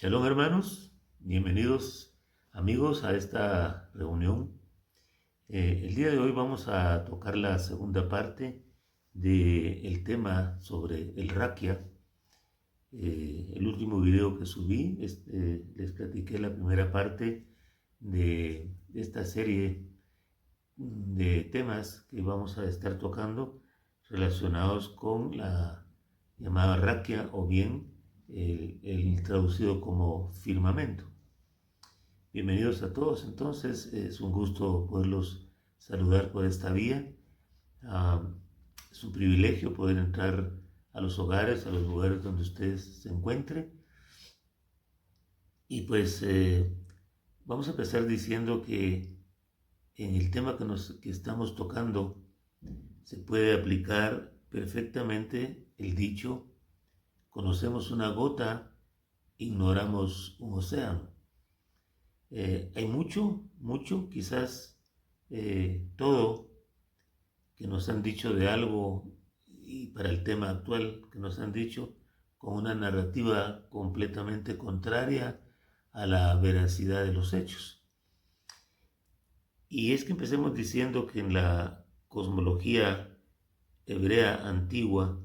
Shalom hermanos, bienvenidos amigos a esta reunión. El día de hoy vamos a tocar la segunda parte del tema sobre el raquia. El último video que subí, les platiqué la primera parte de esta serie de temas que vamos a estar tocando relacionados con la llamada raquia o bien el traducido como firmamento. Bienvenidos a todos, entonces es un gusto poderlos saludar por esta vía. Es un privilegio poder entrar a los hogares, a los lugares donde ustedes se encuentren. Y pues vamos a empezar diciendo que en el tema que estamos tocando se puede aplicar perfectamente el dicho: conocemos una gota, ignoramos un océano. Hay mucho, quizás todo que nos han dicho de algo, y para el tema actual que nos han dicho, con una narrativa completamente contraria a la veracidad de los hechos. Y es que empecemos diciendo que en la cosmología hebrea antigua,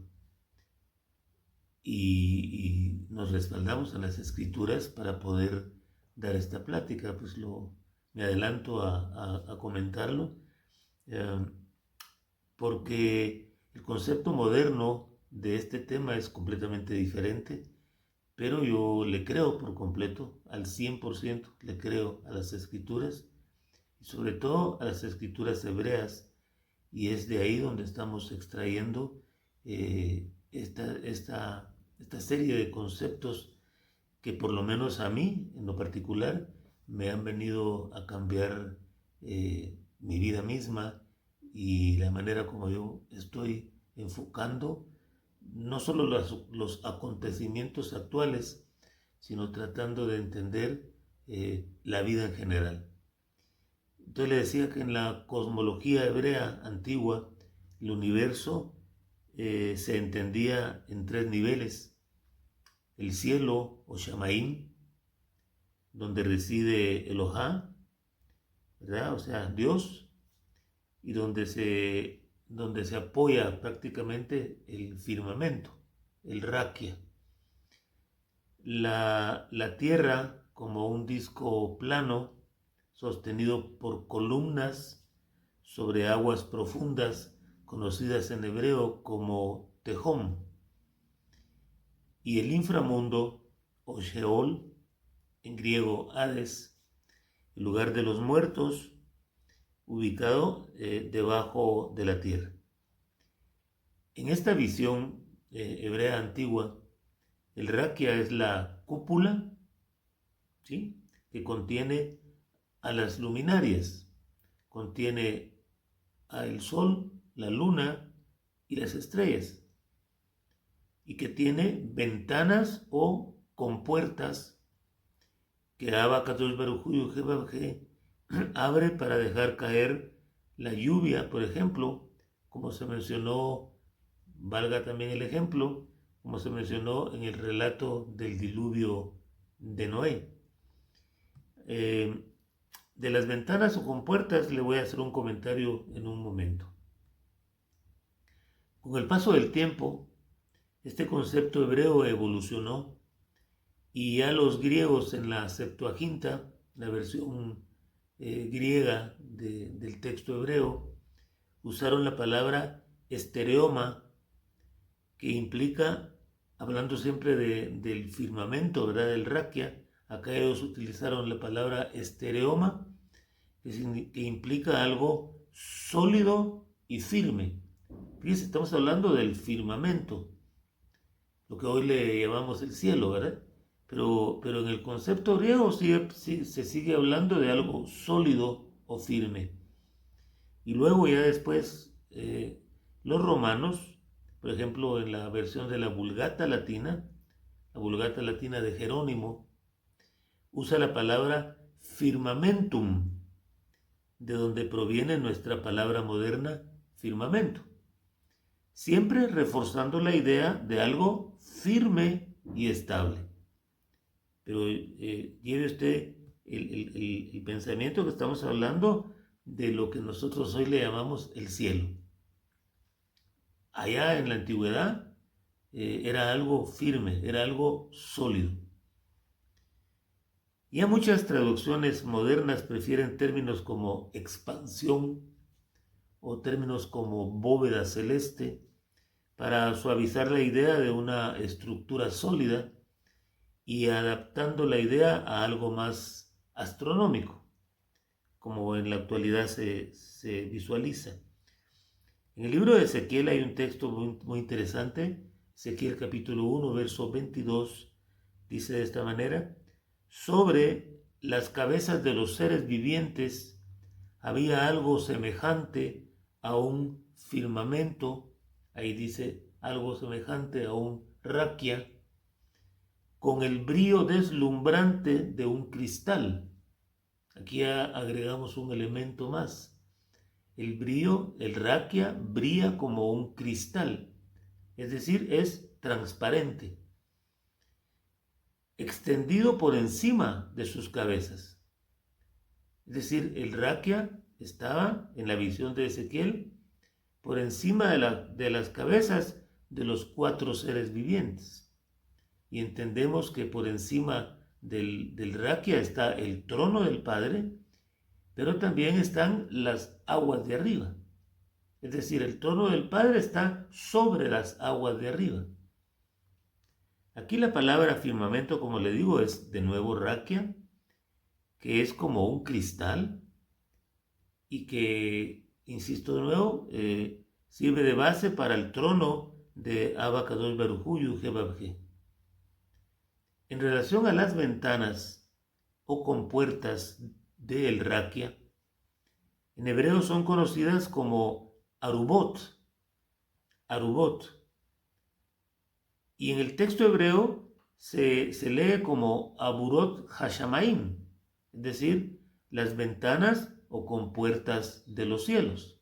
y nos respaldamos en las escrituras para poder dar esta plática, pues me adelanto a comentarlo, porque el concepto moderno de este tema es completamente diferente, pero yo le creo por completo, al 100% le creo a las escrituras, y sobre todo a las escrituras hebreas, y es de ahí donde estamos extrayendo esta serie de conceptos que por lo menos a mí, en lo particular, me han venido a cambiar mi vida misma y la manera como yo estoy enfocando no solo los acontecimientos actuales, sino tratando de entender la vida en general. Entonces le decía que en la cosmología hebrea antigua, el universo se entendía en 3 niveles: el cielo o Shamaim, donde reside Elohá, ¿verdad? O sea, Dios, y donde se apoya prácticamente el firmamento, el raquia. La tierra como un disco plano sostenido por columnas sobre aguas profundas, conocidas en hebreo como Tehom, y el inframundo o Sheol, en griego Hades, el lugar de los muertos, ubicado debajo de la tierra. En esta visión hebrea antigua, el raquia es la cúpula, ¿sí?, que contiene a las luminarias, contiene al sol, la luna y las estrellas, y que tiene ventanas o compuertas que Abba Kadosh Baruj Hu abre para dejar caer la lluvia, por ejemplo, como se mencionó, valga también el ejemplo, como se mencionó en el relato del diluvio de Noé. De las ventanas o compuertas le voy a hacer un comentario en un momento. Con el paso del tiempo, este concepto hebreo evolucionó, y ya los griegos en la Septuaginta, la versión griega del texto hebreo, usaron la palabra estereoma, que implica, hablando siempre del firmamento, ¿verdad?, del raquia. Acá ellos utilizaron la palabra estereoma, que implica algo sólido y firme. Fíjense, estamos hablando del firmamento, lo que hoy le llamamos el cielo, ¿verdad? Pero en el concepto griego sí, se sigue hablando de algo sólido o firme. Y luego ya después los romanos, por ejemplo, en la versión de la Vulgata Latina de Jerónimo, usa la palabra firmamentum, de donde proviene nuestra palabra moderna firmamento, siempre reforzando la idea de algo firme y estable. pero lleve usted el pensamiento que estamos hablando de lo que nosotros hoy le llamamos el cielo. Allá en la antigüedad era algo firme, era algo sólido. Ya muchas traducciones modernas prefieren términos como expansión o términos como bóveda celeste para suavizar la idea de una estructura sólida y adaptando la idea a algo más astronómico, como en la actualidad se visualiza. En el libro de Ezequiel hay un texto muy interesante. Ezequiel capítulo 1, verso 22, dice de esta manera: sobre las cabezas de los seres vivientes había algo semejante a un firmamento, ahí dice algo semejante a un raquia, con el brillo deslumbrante de un cristal. Aquí agregamos un elemento más. El brillo, el raquia, brilla como un cristal, es decir, es transparente, extendido por encima de sus cabezas. Es decir, el raquia estaba, en la visión de Ezequiel, por encima de las cabezas de los 4 seres vivientes. Y entendemos que por encima del raquia está el trono del Padre, pero también están las aguas de arriba. Es decir, el trono del Padre está sobre las aguas de arriba. Aquí la palabra firmamento, como le digo, es de nuevo raquia, que es como un cristal y que, insisto de nuevo, sirve de base para el trono de Abba Kadosh Baruj Hu Yud-Heh-Vav-Heh. En relación a las ventanas o compuertas del raquia, en hebreo son conocidas como arubot, y en el texto hebreo se lee como aburot hashamaim, es decir, las ventanas o compuertas de los cielos.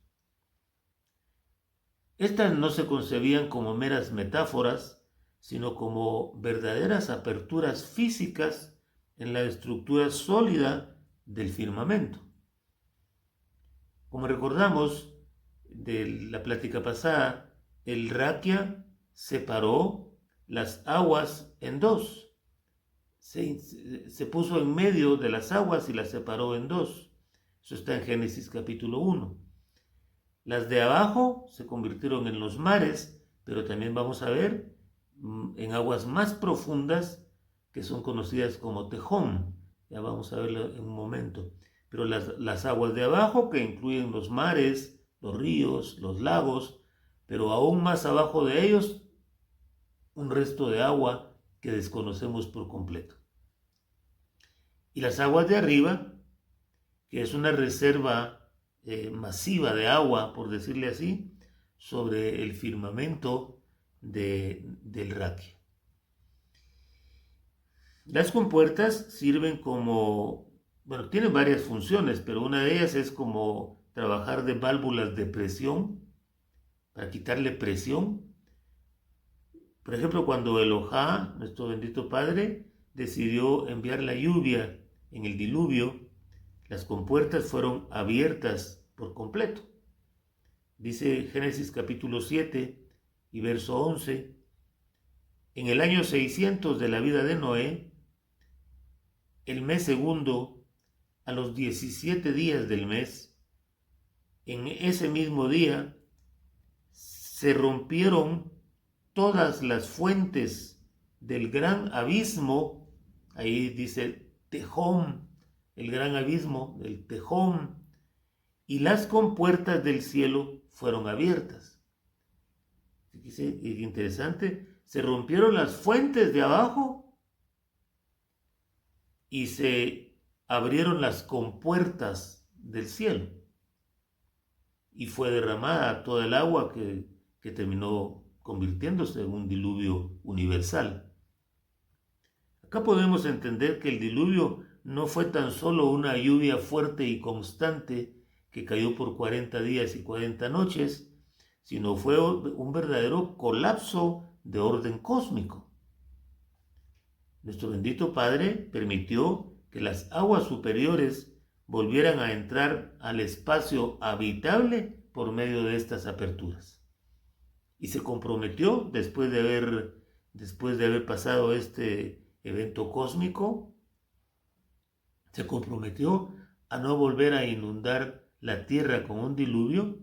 Estas no se concebían como meras metáforas, sino como verdaderas aperturas físicas en la estructura sólida del firmamento. Como recordamos de la plática pasada, el raquia separó las aguas en dos. Se puso en medio de las aguas y las separó en dos. Eso está en Génesis capítulo 1. Las de abajo se convirtieron en los mares, pero también vamos a ver en aguas más profundas que son conocidas como Tejón. Ya vamos a verlo en un momento. Pero las aguas de abajo, que incluyen los mares, los ríos, los lagos, pero aún más abajo de ellos, un resto de agua que desconocemos por completo. Y las aguas de arriba, que es una reserva masiva de agua, por decirle así, sobre el firmamento del raquia. Las compuertas sirven como, bueno, tienen varias funciones, pero una de ellas es como trabajar de válvulas de presión, para quitarle presión. Por ejemplo, cuando Elohá, nuestro bendito Padre, decidió enviar la lluvia en el diluvio, las compuertas fueron abiertas por completo. Dice Génesis capítulo 7 y verso 11, en el año 600 de la vida de Noé, el mes segundo, a los 17 días del mes, en ese mismo día, se rompieron todas las fuentes del gran abismo, ahí dice Tejón, el gran abismo, el Tejón, y las compuertas del cielo fueron abiertas. Fíjese, es interesante, se rompieron las fuentes de abajo y se abrieron las compuertas del cielo y fue derramada toda el agua que terminó convirtiéndose en un diluvio universal. Acá podemos entender que el diluvio no fue tan solo una lluvia fuerte y constante que cayó por 40 días y 40 noches, sino fue un verdadero colapso de orden cósmico. nuestro bendito Padre permitió que las aguas superiores volvieran a entrar al espacio habitable por medio de estas aperturas. Y se comprometió, después de haber pasado este evento cósmico, se comprometió a no volver a inundar la tierra con un diluvio,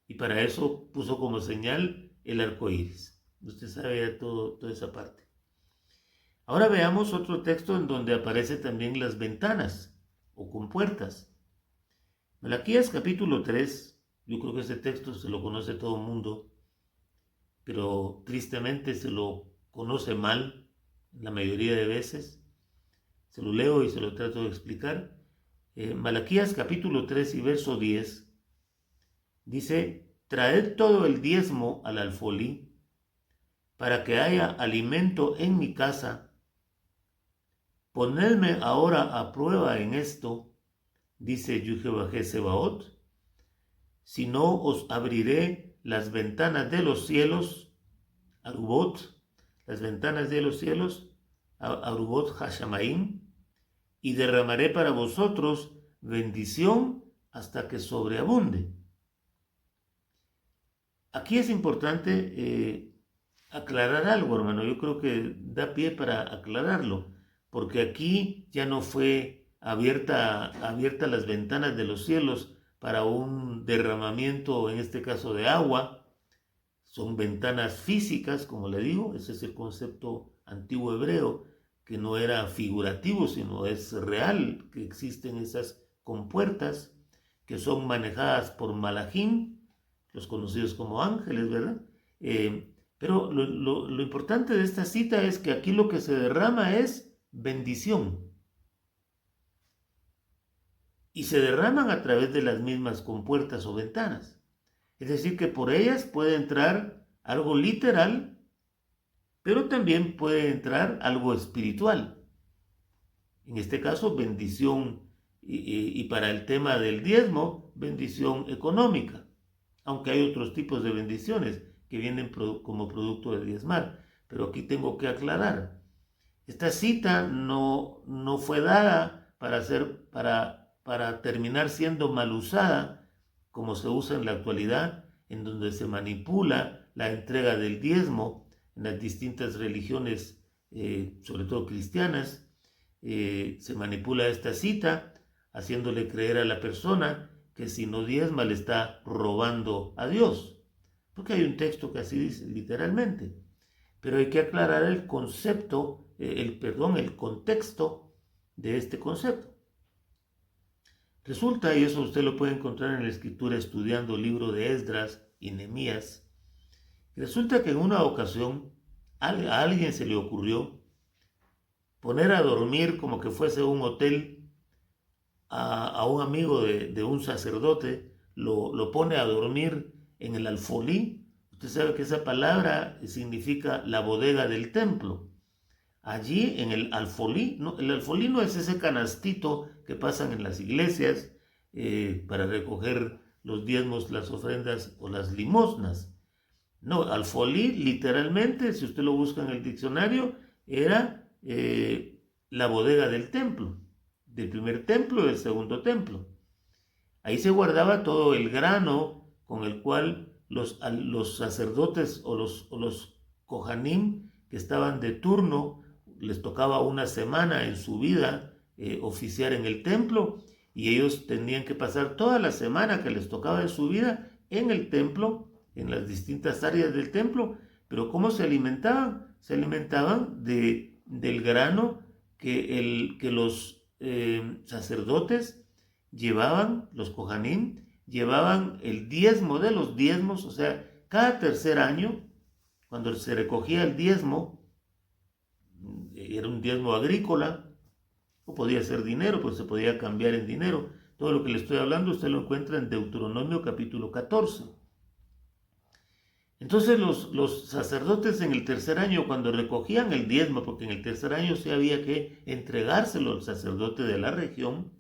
y para eso puso como señal el arco iris. Usted sabe ya toda esa parte. Ahora veamos otro texto en donde aparece también las ventanas o compuertas. Malaquías capítulo 3, yo creo que ese texto se lo conoce todo el mundo, pero tristemente se lo conoce mal la mayoría de veces. Se lo leo y se lo trato de explicar. Malaquías capítulo 3 y verso 10 dice: traed todo el diezmo al alfolí, para que haya alimento en mi casa. Ponedme ahora a prueba en esto, dice Jehová Sebaot, si no os abriré las ventanas de los cielos, Arubot, las ventanas de los cielos, Arubot Hashamaim, y derramaré para vosotros bendición hasta que sobreabunde. Aquí es importante aclarar algo, hermano. Yo creo que da pie para aclararlo, porque aquí ya no fue abierta las ventanas de los cielos para un derramamiento, en este caso de agua. Son ventanas físicas, como le digo. Ese es el concepto antiguo hebreo, que no era figurativo, sino es real, que existen esas compuertas que son manejadas por malajim, los conocidos como ángeles, ¿verdad? Pero lo importante de esta cita es que aquí lo que se derrama es bendición. Y se derraman a través de las mismas compuertas o ventanas. Es decir, que por ellas puede entrar algo literal, pero también puede entrar algo espiritual. En este caso, bendición, y para el tema del diezmo, bendición económica. Aunque hay otros tipos de bendiciones que vienen como producto de diezmar. Pero aquí tengo que aclarar. Esta cita no fue dada para terminar siendo mal usada, como se usa en la actualidad, en donde se manipula la entrega del diezmo en las distintas religiones, sobre todo cristianas. Se manipula esta cita, haciéndole creer a la persona que si no diezma le está robando a Dios. Porque hay un texto que así dice literalmente. Pero hay que aclarar el concepto, el contexto de este concepto. Resulta, y eso usted lo puede encontrar en la escritura estudiando el libro de Esdras y Nehemías, resulta que en una ocasión a alguien se le ocurrió poner a dormir como que fuese un hotel a un amigo de un sacerdote, lo pone a dormir en el alfolí. Usted sabe que esa palabra significa la bodega del templo. Allí en el alfolí, el alfolí no es ese canastito que pasan en las iglesias para recoger los diezmos, las ofrendas o las limosnas. No, alfolí literalmente, si usted lo busca en el diccionario, era la bodega del templo, del primer templo y del segundo templo. Ahí se guardaba todo el grano con el cual los sacerdotes o los kohanim que estaban de turno, les tocaba una semana en su vida oficiar en el templo, y ellos tenían que pasar toda la semana que les tocaba en su vida en el templo, en las distintas áreas del templo. Pero ¿cómo se alimentaban? Se alimentaban del grano que los sacerdotes llevaban, los kohanim llevaban el diezmo de los diezmos. O sea, cada tercer año, cuando se recogía el diezmo, era un diezmo agrícola, o podía ser dinero, pues se podía cambiar en dinero. Todo lo que le estoy hablando usted lo encuentra en Deuteronomio capítulo 14. Entonces los sacerdotes en el tercer año, cuando recogían el diezmo, porque en el tercer año sí había que entregárselo al sacerdote de la región,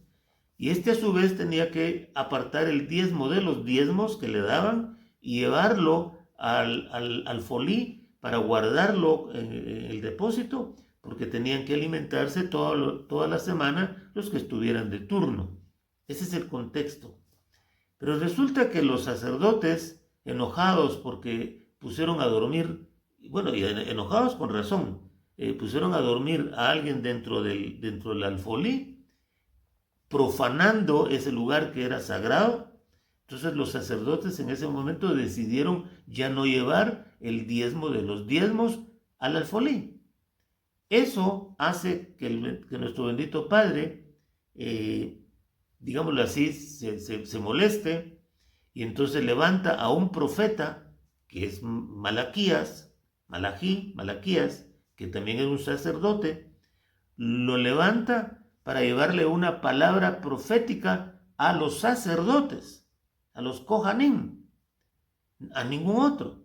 y este a su vez tenía que apartar el diezmo de los diezmos que le daban y llevarlo al alfolí para guardarlo en el depósito. porque tenían que alimentarse toda la semana los que estuvieran de turno. Ese es el contexto. Pero resulta que los sacerdotes, enojados porque pusieron a dormir, bueno, y enojados con razón, pusieron a dormir a alguien dentro del alfolí, profanando ese lugar que era sagrado. Entonces los sacerdotes en ese momento decidieron ya no llevar el diezmo de los diezmos al alfolí. Eso hace que nuestro bendito Padre, digámoslo así, se moleste, y entonces levanta a un profeta, que es Malaquías, que también era un sacerdote, lo levanta para llevarle una palabra profética a los sacerdotes, a los Kohanim, a ningún otro.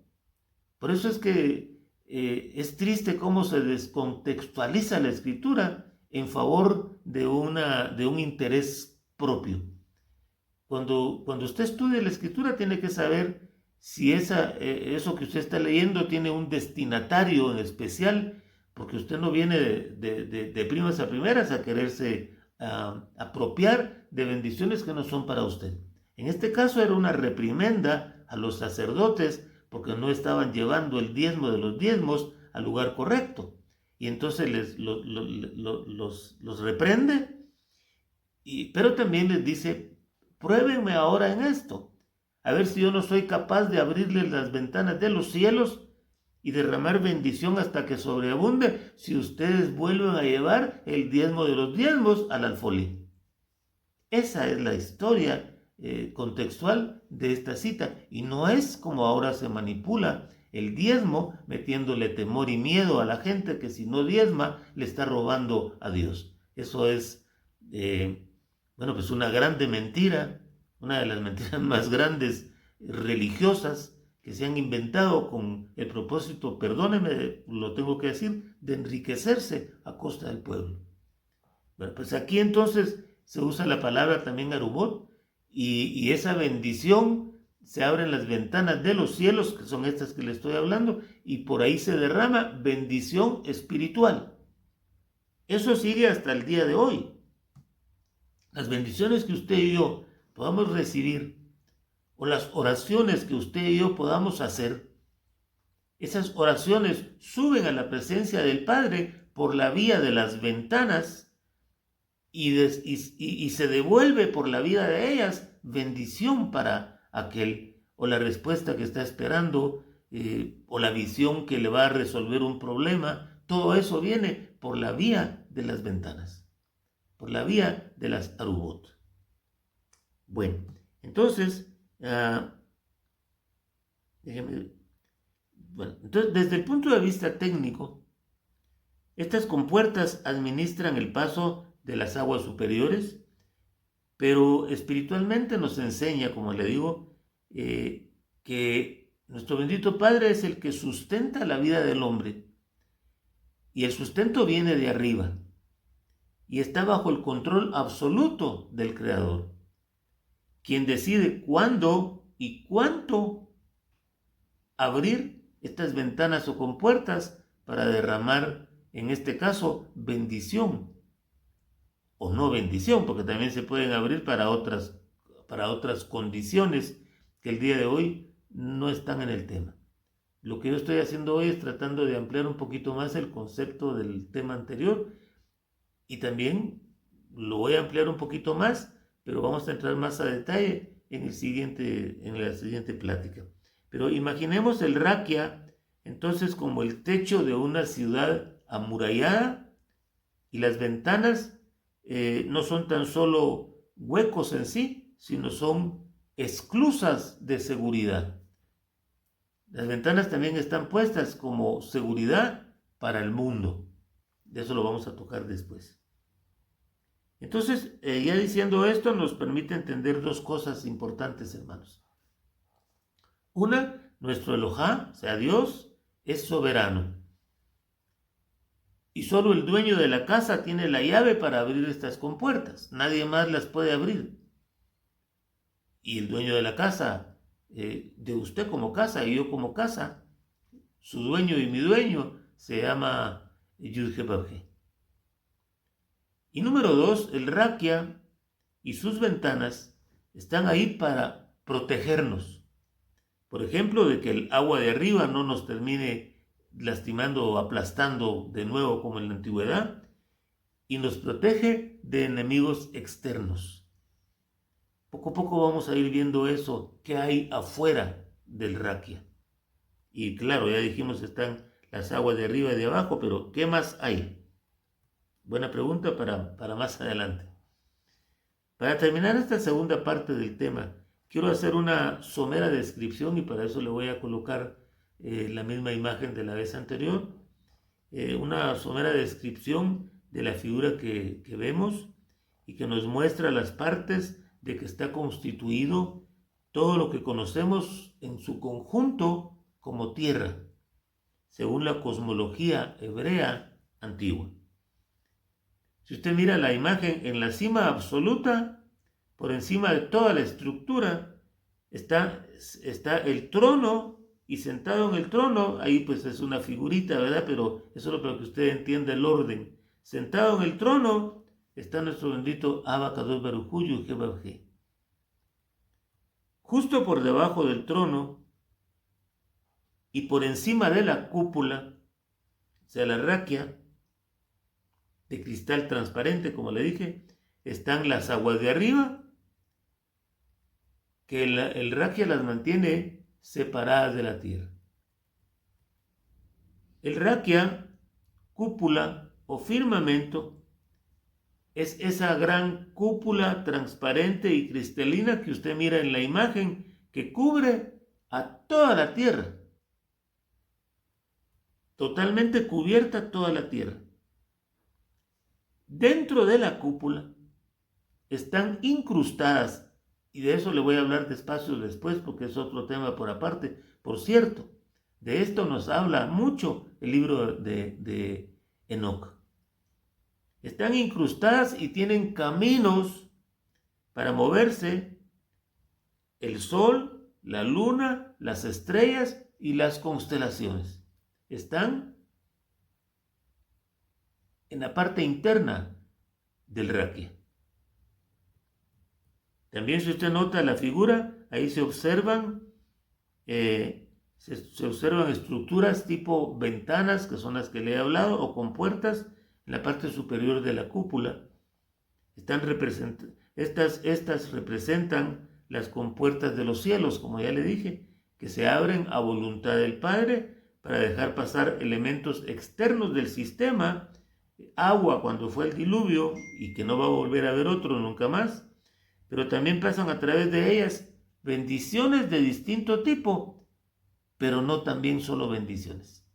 Por eso es que es triste cómo se descontextualiza la escritura en favor de un interés propio. Cuando usted estudia la escritura tiene que saber si eso que usted está leyendo tiene un destinatario en especial, porque usted no viene de primas a primeras a quererse apropiar de bendiciones que no son para usted. En este caso era una reprimenda a los sacerdotes porque no estaban llevando el diezmo de los diezmos al lugar correcto. Y entonces los reprende, pero también les dice: pruébenme ahora en esto, a ver si yo no soy capaz de abrirles las ventanas de los cielos y derramar bendición hasta que sobreabunde, si ustedes vuelven a llevar el diezmo de los diezmos al alfolí. Esa es la historia contextual de esta cita, y no es como ahora se manipula el diezmo, metiéndole temor y miedo a la gente que si no diezma le está robando a Dios. Eso es pues una grande mentira, una de las mentiras más grandes religiosas que se han inventado con el propósito, perdóneme, lo tengo que decir, de enriquecerse a costa del pueblo. Bueno, pues aquí entonces se usa la palabra también arubot, y esa bendición, se abren las ventanas de los cielos, que son estas que le estoy hablando, y por ahí se derrama bendición espiritual. Eso sigue hasta el día de hoy. Las bendiciones que usted y yo podamos recibir, o las oraciones que usted y yo podamos hacer, esas oraciones suben a la presencia del Padre por la vía de las ventanas, y se devuelve por la vida de ellas bendición para aquel, o la respuesta que está esperando, o la visión que le va a resolver un problema. Todo eso viene por la vía de las ventanas, por la vía de las arubot. Bueno, entonces, desde el punto de vista técnico, estas compuertas administran el paso de las aguas superiores, pero espiritualmente nos enseña, como le digo, que nuestro bendito Padre es el que sustenta la vida del hombre, y el sustento viene de arriba y está bajo el control absoluto del Creador, quien decide cuándo y cuánto abrir estas ventanas o compuertas para derramar, en este caso, bendición o no bendición, porque también se pueden abrir para otras condiciones que el día de hoy no están en el tema. Lo que yo estoy haciendo hoy es tratando de ampliar un poquito más el concepto del tema anterior, y también lo voy a ampliar un poquito más, pero vamos a entrar más a detalle en la siguiente plática. Pero imaginemos el Raquia entonces como el techo de una ciudad amurallada, y las ventanas no son tan solo huecos en sí, sino son esclusas de seguridad. Las ventanas también están puestas como seguridad para el mundo. De eso lo vamos a tocar después. Entonces, ya diciendo esto, nos permite entender dos cosas importantes, hermanos. Una, nuestro Elohá, o sea, Dios, es soberano, y solo el dueño de la casa tiene la llave para abrir estas compuertas. Nadie más las puede abrir. Y el dueño de la casa, de usted como casa y yo como casa, su dueño y mi dueño, se llama Yud-He-Vav-He. Y número 2, el raquia y sus ventanas están ahí para protegernos. Por ejemplo, de que el agua de arriba no nos termine lastimando o aplastando de nuevo como en la antigüedad, y nos protege de enemigos externos. Poco a poco vamos a ir viendo eso que hay afuera del raquia. Y claro, ya dijimos, están las aguas de arriba y de abajo, pero ¿qué más hay? Buena pregunta para más adelante. Para terminar esta segunda parte del tema, quiero hacer una somera descripción y para eso le voy a colocar la misma imagen de la vez anterior. Una somera descripción de la figura que vemos y que nos muestra las partes de que está constituido todo lo que conocemos en su conjunto como tierra, según la cosmología hebrea antigua. Si usted mira la imagen, en la cima absoluta, por encima de toda la estructura, está el trono, y sentado en el trono, ahí pues es una figurita, ¿verdad? Pero eso es para que usted entienda el orden. Sentado en el trono está nuestro bendito Abba Kadosh Baruj Hu Yud-He-Vav-He. Justo por debajo del trono y por encima de la cúpula, o sea, la raquia, de cristal transparente, como le dije, están las aguas de arriba, que el raquia las mantiene separadas de la tierra. El raquia, cúpula o firmamento, es esa gran cúpula transparente y cristalina que usted mira en la imagen, que cubre a toda la tierra, totalmente cubierta toda la tierra. Dentro de la cúpula están incrustadas, y de eso le voy a hablar despacio después porque es otro tema por aparte. Por cierto, de esto nos habla mucho el libro de Enoc. Están incrustadas y tienen caminos para moverse el sol, la luna, las estrellas y las constelaciones. Están en la parte interna del raquia. También, si usted nota la figura, ahí se observan estructuras tipo ventanas, que son las que le he hablado, o compuertas en la parte superior de la cúpula. Estas representan las compuertas de los cielos, como ya le dije, que se abren a voluntad del Padre para dejar pasar elementos externos del sistema, agua cuando fue el diluvio y que no va a volver a haber otro nunca más, pero también pasan a través de ellas bendiciones de distinto tipo, pero no también solo bendiciones.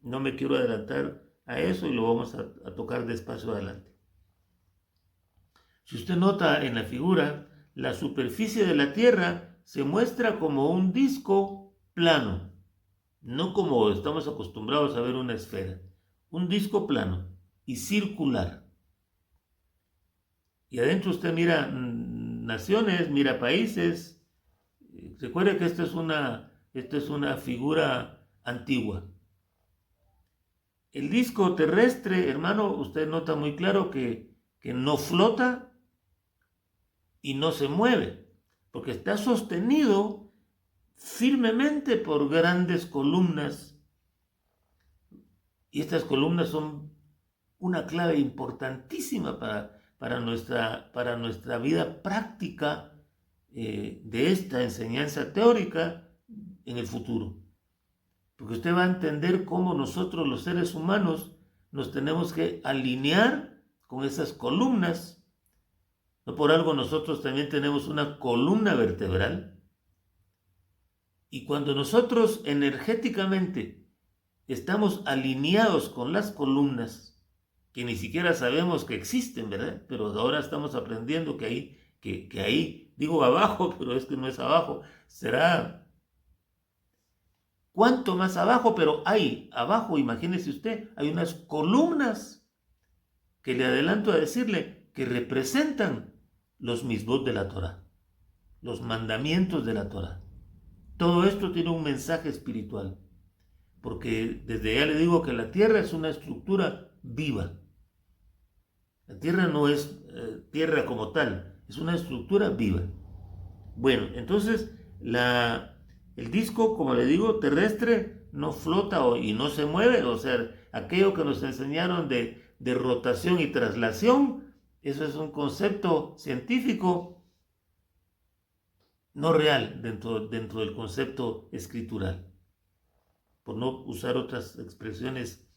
No me quiero adelantar a eso y lo vamos a tocar despacio adelante. Si usted nota en la figura, la superficie de la Tierra se muestra como un disco plano, no como estamos acostumbrados a ver una esfera, un disco plano y circular. Y adentro usted mira naciones, mira países. Recuerde que esta es una figura antigua. El disco terrestre, hermano, usted nota muy claro que no flota y no se mueve, porque está sostenido firmemente por grandes columnas. Y estas columnas son una clave importantísima para nuestra vida práctica de esta enseñanza teórica en el futuro. Porque usted va a entender cómo nosotros los seres humanos nos tenemos que alinear con esas columnas. No por algo nosotros también tenemos una columna vertebral. Y cuando nosotros energéticamente estamos alineados con las columnas, que ni siquiera sabemos que existen, ¿verdad? Pero ahora estamos aprendiendo que ahí, digo abajo, pero es que no es abajo, será cuánto más abajo, pero hay abajo, imagínese usted, hay unas columnas que le adelanto a decirle que representan los misbot de la Torah, los mandamientos de la Torah. Todo esto tiene un mensaje espiritual. porque desde ya le digo que la Tierra es una estructura viva. La Tierra no es tierra como tal, es una estructura viva. Bueno, entonces el disco, como le digo, terrestre no flota y no se mueve, o sea, aquello que nos enseñaron de rotación y traslación, eso es un concepto científico no real dentro del concepto escritural, por no usar otras expresiones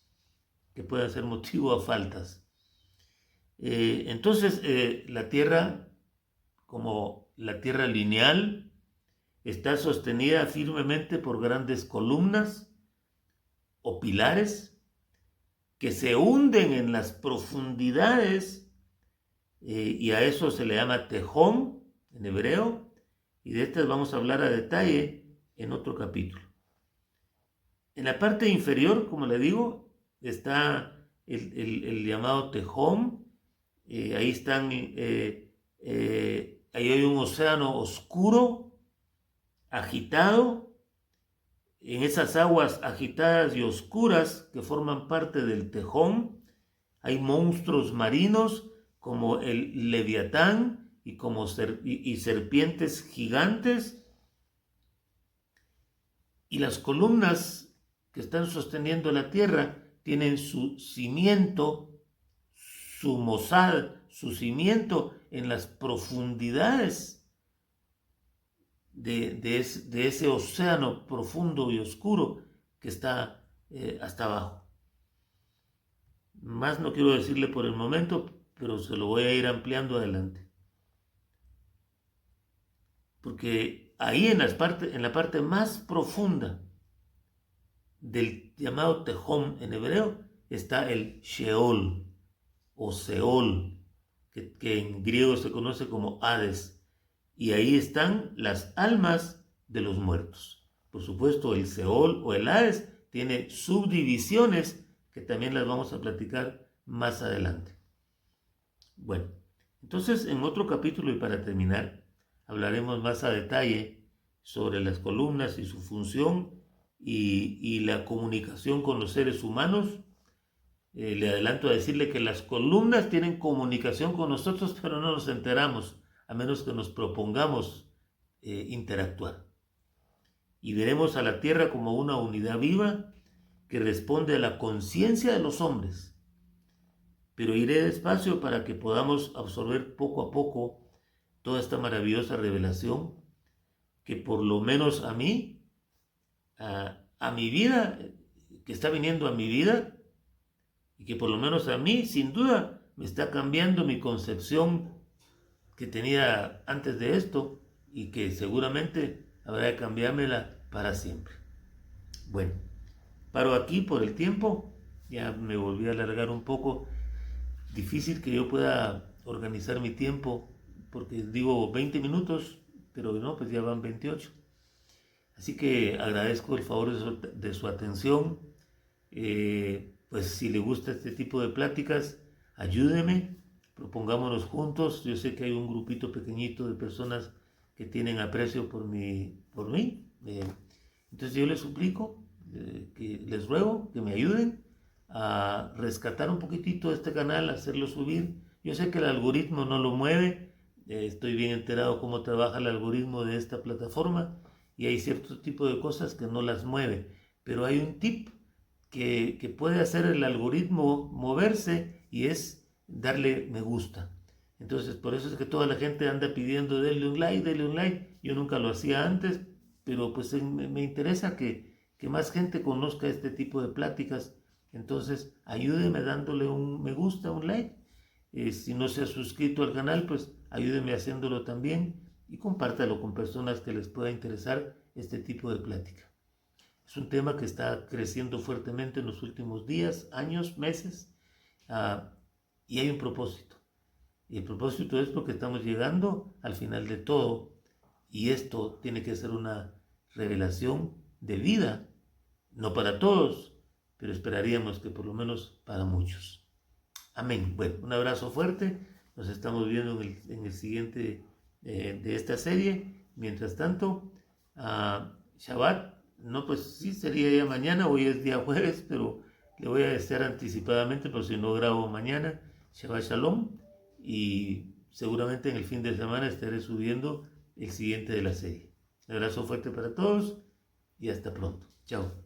que puedan ser motivo a faltas. Entonces, la Tierra, como la Tierra lineal, está sostenida firmemente por grandes columnas o pilares que se hunden en las profundidades, y a eso se le llama tejón en hebreo, y de estas vamos a hablar a detalle en otro capítulo. En la parte inferior, como le digo, está el llamado tejón. Ahí hay un océano oscuro, agitado. En esas aguas agitadas y oscuras que forman parte del tejón, hay monstruos marinos como el leviatán y serpientes gigantes. Y las columnas que están sosteniendo la tierra tienen su cimiento, su mosad, su cimiento en las profundidades de ese océano profundo y oscuro que está hasta abajo. Más no quiero decirle por el momento, pero se lo voy a ir ampliando adelante. Porque ahí en la parte más profunda del llamado Tejón en hebreo está el Sheol o Seol, que en griego se conoce como Hades, y ahí están las almas de los muertos. Por supuesto, el Seol o el Hades tiene subdivisiones que también las vamos a platicar más adelante. Bueno, entonces en otro capítulo, y para terminar, hablaremos más a detalle sobre las columnas y su función y la comunicación con los seres humanos. Le adelanto a decirle que las columnas tienen comunicación con nosotros, pero no nos enteramos, a menos que nos propongamos interactuar. Y veremos a la Tierra como una unidad viva que responde a la conciencia de los hombres. Pero iré despacio para que podamos absorber poco a poco toda esta maravillosa revelación que por lo menos a mí, a mi vida, que está viniendo a mi vida, y que por lo menos a mí, sin duda, me está cambiando mi concepción que tenía antes de esto y que seguramente habrá de cambiármela para siempre. Bueno, paro aquí por el tiempo, ya me volví a alargar un poco. Difícil que yo pueda organizar mi tiempo, porque digo 20 minutos, pero no, pues ya van 28. Así que agradezco el favor de su atención. Pues si le gusta este tipo de pláticas, ayúdeme, propongámonos juntos. Yo sé que hay un grupito pequeñito de personas que tienen aprecio por mí. Entonces yo les suplico, les ruego que me ayuden a rescatar un poquitito este canal, a hacerlo subir. Yo sé que el algoritmo no lo mueve, estoy bien enterado cómo trabaja el algoritmo de esta plataforma y hay cierto tipo de cosas que no las mueve, pero hay un tip que puede hacer el algoritmo moverse y es darle me gusta. Entonces por eso es que toda la gente anda pidiendo denle un like. Yo nunca lo hacía antes, pero pues me interesa que más gente conozca este tipo de pláticas. Entonces ayúdeme dándole un me gusta, un like. Si no se ha suscrito al canal, pues ayúdeme haciéndolo también y compártalo con personas que les pueda interesar este tipo de plática. Es un tema que está creciendo fuertemente en los últimos días, años, meses, y hay un propósito. Y el propósito es porque estamos llegando al final de todo, y esto tiene que ser una revelación de vida, no para todos, pero esperaríamos que por lo menos para muchos. Amén. Bueno, un abrazo fuerte. Nos estamos viendo en el siguiente de esta serie. Mientras tanto, Shabbat No, pues sí, sería ya mañana, hoy es día jueves, pero le voy a desear anticipadamente, por si no grabo mañana, Shabbat Shalom, y seguramente en el fin de semana estaré subiendo el siguiente de la serie. Un abrazo fuerte para todos y hasta pronto. Chao.